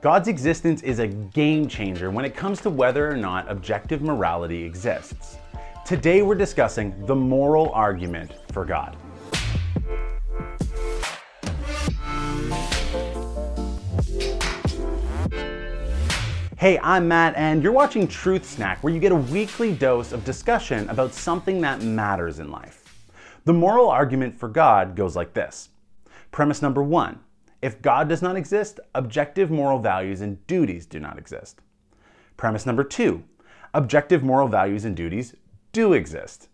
God's existence is a game changer when it comes to whether or not objective morality exists. Today we're discussing the moral argument for God. Hey, I'm Matt, and you're watching Truth Snack, where you get a weekly dose of discussion about something that matters in life. The moral argument for God goes like this. Premise number 1. If God does not exist, objective moral values and duties do not exist. Premise number 2. Objective moral values and duties do exist.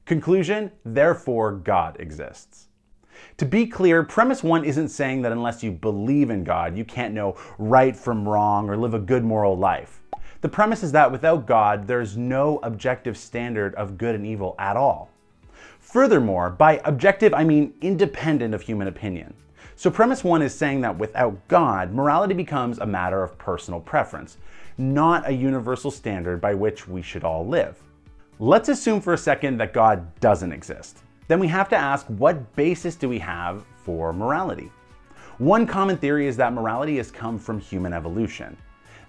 Conclusion, therefore God exists. To be clear, premise 1 isn't saying that unless you believe in God, you can't know right from wrong or live a good moral life. The premise is that without God, there's no objective standard of good and evil at all. Furthermore, by objective, I mean independent of human opinion. So premise 1 is saying that without God, morality becomes a matter of personal preference, not a universal standard by which we should all live. Let's assume for a second that God doesn't exist. Then we have to ask, what basis do we have for morality? One common theory is that morality has come from human evolution,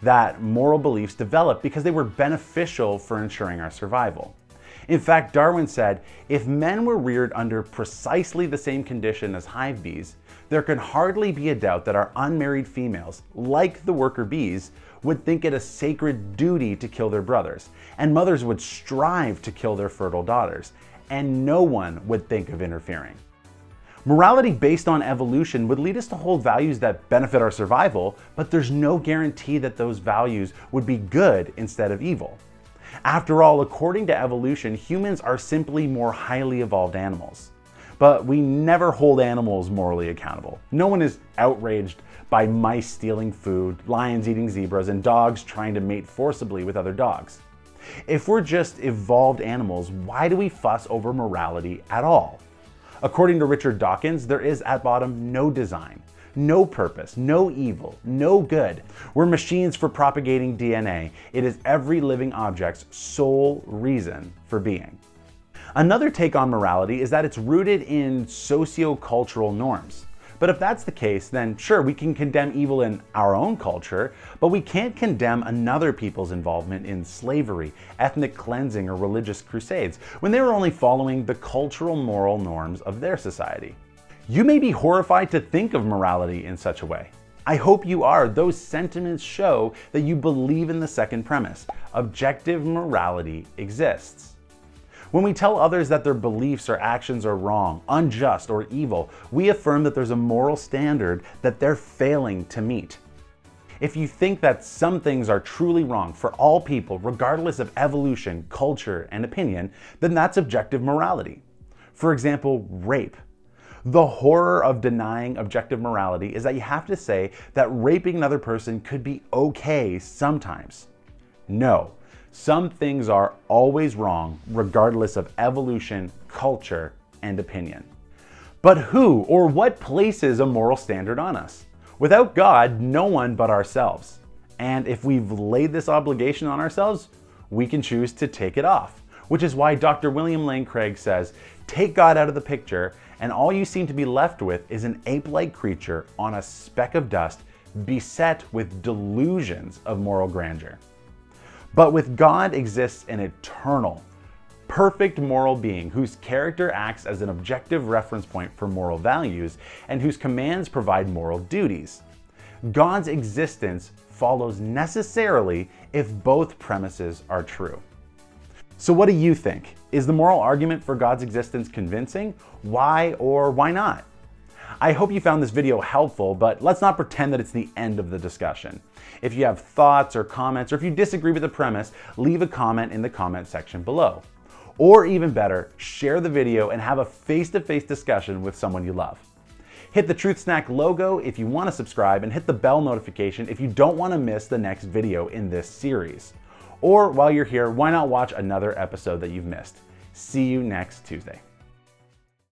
that moral beliefs developed because they were beneficial for ensuring our survival. In fact, Darwin said, if men were reared under precisely the same condition as hive bees, there could hardly be a doubt that our unmarried females, like the worker bees, would think it a sacred duty to kill their brothers, and mothers would strive to kill their fertile daughters, and no one would think of interfering. Morality based on evolution would lead us to hold values that benefit our survival, but there's no guarantee that those values would be good instead of evil. After all, according to evolution, humans are simply more highly evolved animals. But we never hold animals morally accountable. No one is outraged by mice stealing food, lions eating zebras, and dogs trying to mate forcibly with other dogs. If we're just evolved animals, why do we fuss over morality at all? According to Richard Dawkins, there is at bottom no design, no purpose, no evil, no good. We're machines for propagating DNA. It is every living object's sole reason for being. Another take on morality is that it's rooted in socio-cultural norms. But if that's the case, then sure, we can condemn evil in our own culture, but we can't condemn another people's involvement in slavery, ethnic cleansing, or religious crusades when they were only following the cultural moral norms of their society. You may be horrified to think of morality in such a way. I hope you are. Those sentiments show that you believe in the second premise. Objective morality exists. When we tell others that their beliefs or actions are wrong, unjust, or evil, we affirm that there's a moral standard that they're failing to meet. If you think that some things are truly wrong for all people, regardless of evolution, culture, and opinion, then that's objective morality. For example, rape. The horror of denying objective morality is that you have to say that raping another person could be okay sometimes. No, some things are always wrong, regardless of evolution, culture, and opinion. But who or what places a moral standard on us? Without God, no one but ourselves. And if we've laid this obligation on ourselves, we can choose to take it off, which is why Dr. William Lane Craig says, take God out of the picture, and all you seem to be left with is an ape-like creature on a speck of dust, beset with delusions of moral grandeur. But with God exists an eternal, perfect moral being whose character acts as an objective reference point for moral values and whose commands provide moral duties. God's existence follows necessarily if both premises are true. So what do you think? Is the moral argument for God's existence convincing? Why or why not? I hope you found this video helpful, but let's not pretend that it's the end of the discussion. If you have thoughts or comments, or if you disagree with the premise, leave a comment in the comment section below. Or even better, share the video and have a face-to-face discussion with someone you love. Hit the Truth Snack logo if you want to subscribe, and hit the bell notification if you don't want to miss the next video in this series. Or while you're here, why not watch another episode that you've missed? See you next Tuesday.